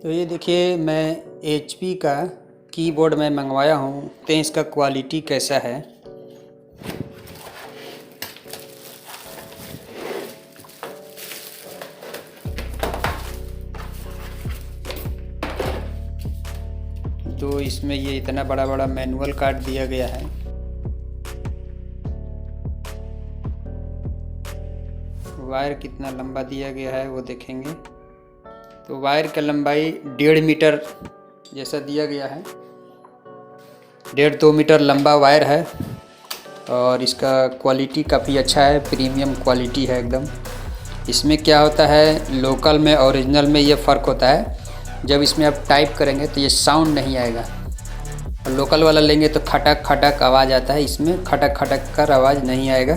तो ये देखिए, मैं HP का कीबोर्ड मैं मंगवाया हूँ। तो इसका क्वालिटी कैसा है। तो इसमें ये इतना बड़ा बड़ा मैनुअल काट दिया गया है। वायर कितना लंबा दिया गया है वो देखेंगे। तो वायर का लंबाई 1.5 मीटर जैसा दिया गया है। 1.5-2 मीटर लंबा वायर है और इसका क्वालिटी काफ़ी अच्छा है, प्रीमियम क्वालिटी है एकदम। इसमें क्या होता है, लोकल में ओरिजिनल में ये फ़र्क होता है। जब इसमें आप टाइप करेंगे तो ये साउंड नहीं आएगा, और लोकल वाला लेंगे तो खटक खटक आवाज़ आता है। इसमें खटक खटक कर आवाज़ नहीं आएगा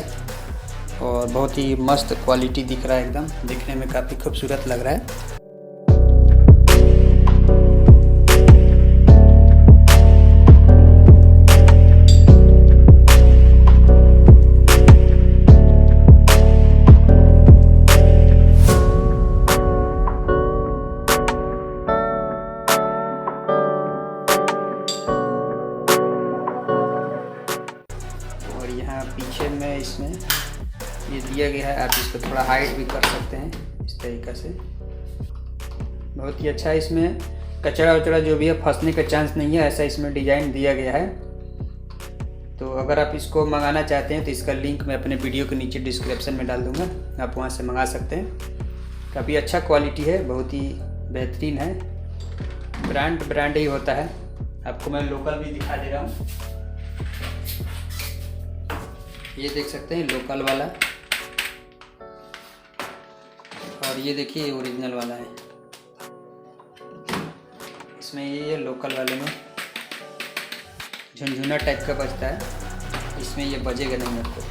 और बहुत ही मस्त क्वालिटी दिख रहा है, एकदम दिखने में काफ़ी खूबसूरत लग रहा है। और यहाँ पीछे में इसमें ये दिया गया है, आप इसको थोड़ा हाइट भी कर सकते हैं इस तरीक़े से। बहुत ही अच्छा है। इसमें कचरा वचड़ा जो भी है फंसने का चांस नहीं है, ऐसा इसमें डिज़ाइन दिया गया है। तो अगर आप इसको मंगाना चाहते हैं तो इसका लिंक मैं अपने वीडियो के नीचे डिस्क्रिप्शन में डाल दूँगा, आप वहाँ से मंगा सकते हैं। काफ़ी अच्छा क्वालिटी है, बहुत ही बेहतरीन है। ब्रांड ही होता है। आपको मैं लोकल भी दिखा दे रहा हूँ, ये देख सकते हैं लोकल वाला, और ये देखिए ओरिजिनल वाला है। इसमें ये लोकल वाले में झुनझुना टाइप का बजता है, इसमें ये बजेगा नहीं आपको।